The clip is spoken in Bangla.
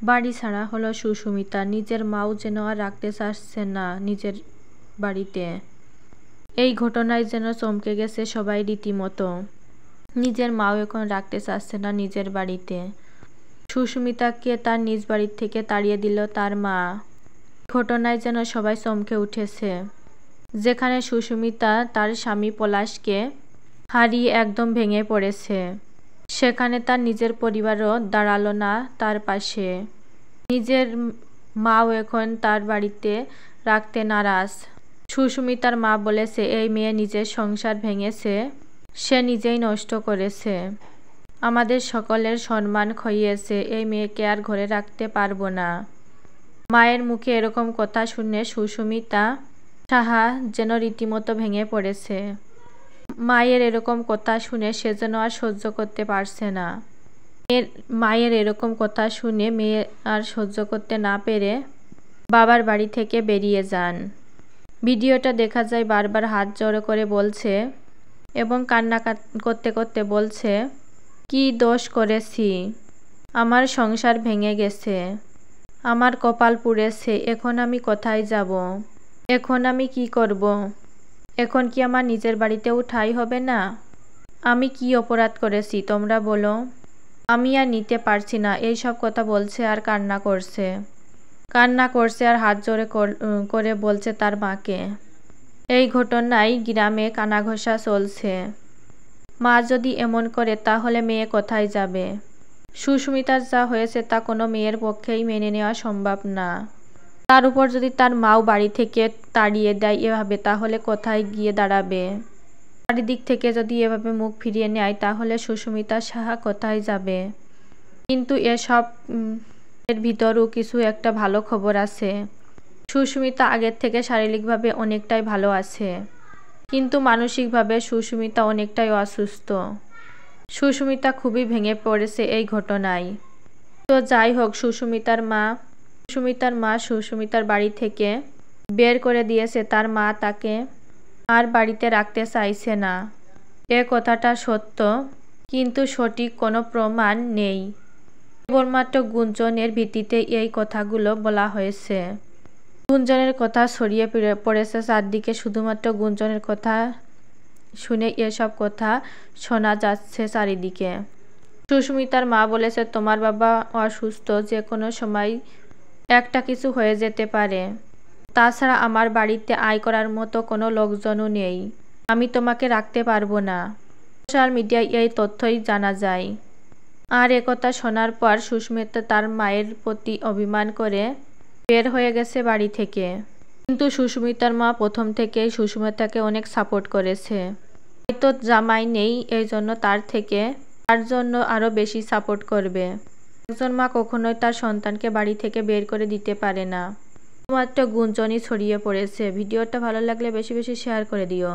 বাড়ি ছাড়া হলো সুস্মিতা। নিজের মাও যেন আর রাখতে চাচ্ছে না নিজের বাড়িতে। এই ঘটনায় যেন চমকে গেছে সবাই রীতিমতো। নিজের মাও এখন রাখতে চাচ্ছে না নিজের বাড়িতে। সুস্মিতাকে তার নিজ বাড়ি থেকে তাড়িয়ে দিল তার মা। ঘটনায় যেন সবাই চমকে উঠেছে। যেখানে সুস্মিতা তার স্বামী পলাশকে হারিয়ে একদম ভেঙে পড়েছে, সেখানে তার নিজের পরিবারও দাঁড়ালো না তার পাশে। নিজের মাও এখন তার বাড়িতে রাখতে নারাজ। সুস্মিতার মা বলেছে এই মেয়ে নিজের সংসার ভেঙেছে, সে নিজেই নষ্ট করেছে, আমাদের সকলের সম্মান খইয়েছে, এই মেয়েকে আর ঘরে রাখতে পারবো না। মায়ের মুখে এরকম কথা শুনে সুস্মিতা সাহা যেন রীতিমতো ভেঙে পড়েছে। মায়ের এরকম কথা শুনে সে যেন আর সহ্য করতে পারছে না। মায়ের এরকম কথা শুনে মেয়ে আর সহ্য করতে না পেরে বাবার বাড়ি থেকে বেরিয়ে যান। ভিডিওটা দেখা যায় বারবার হাত জড়ো করে বলছে এবং কান্না করতে করতে বলছে, কি দোষ করেছি, আমার সংসার ভেঙে গেছে, আমার কপাল পুড়েছে, এখন আমি কোথায় যাব, এখন আমি কি করব, এখন কি আমার নিজের বাড়িতেও ঠাঁই হবে না? আমি কি অপরাধ করেছি তোমরা বলো? আমি আর নিতে পারছি না। এই সব কথা বলছে আর কান্না করছে আর হাত জোড়ে করে বলছে তার মাকে। এই ঘটনায় গ্রামে কানাঘষা চলছে। মা যদি এমন করে তাহলে মেয়ে কোথায় যাবে? সুস্মিতার যা হয়েছে তা কোনো মেয়ের পক্ষেই মেনে নেওয়া সম্ভব না। তার উপর যদি তার মাও বাড়ি থেকে তাড়িয়ে দেয় এভাবে, তাহলে কোথায় গিয়ে দাঁড়াবে? চারিদিক থেকে যদি এভাবে মুখ ফিরিয়ে নেয় তাহলে সুস্মিতা সাহা কোথায় যাবে? কিন্তু এসব এর ভিতরও কিছু একটা ভালো খবর আছে। সুস্মিতা আগের থেকে শারীরিকভাবে অনেকটাই ভালো আছে, কিন্তু মানসিকভাবে সুস্মিতা অনেকটাই অসুস্থ। সুস্মিতা খুবই ভেঙে পড়েছে এই ঘটনায়। তো যাই হোক, সুস্মিতার মা সুস্মিতার বাড়ি থেকে বের করে দিয়েছে। তার মা তাকে আর বাড়িতে রাখতে চাইছে না। এ কথাটা সত্য, কিন্তু সঠিক কোনো প্রমাণ নেই। কেবলমাত্র গুঞ্জনের ভিত্তিতে এই কথাগুলো বলা হয়েছে। গুঞ্জনের কথা ছড়িয়ে পড়েছে চারদিকে, শুধুমাত্র গুঞ্জনের কথা শুনে এসব কথা শোনা যাচ্ছে চারিদিকে। সুস্মিতার মা বলেছে তোমার বাবা অসুস্থ, যে কোনো সময় একটা কিছু হয়ে যেতে পারে। তাছাড়া আমার বাড়িতে আয় করার মতো কোনো লোকজনও নেই, আমি তোমাকে রাখতে পারবো না। সোশ্যাল মিডিয়ায় এই তথ্যই জানা যায়। আর একথা শোনার পর সুস্মিতা তার মায়ের প্রতি অভিমান করে বের হয়ে গেছে বাড়ি থেকে। কিন্তু সুস্মিতার মা প্রথম থেকেই সুস্মিতাকে অনেক সাপোর্ট করেছে। হয়তো জামাই নেই, এই জন্য তার জন্য আরো বেশি সাপোর্ট করবে। একজন মা কখনোই তার সন্তানকে বাড়ি থেকে বের করে দিতে পারে না। শুধুমাত্র গুঞ্জনই ছড়িয়ে পড়েছে। ভিডিওটা ভালো লাগলে বেশি বেশি শেয়ার করে দিও।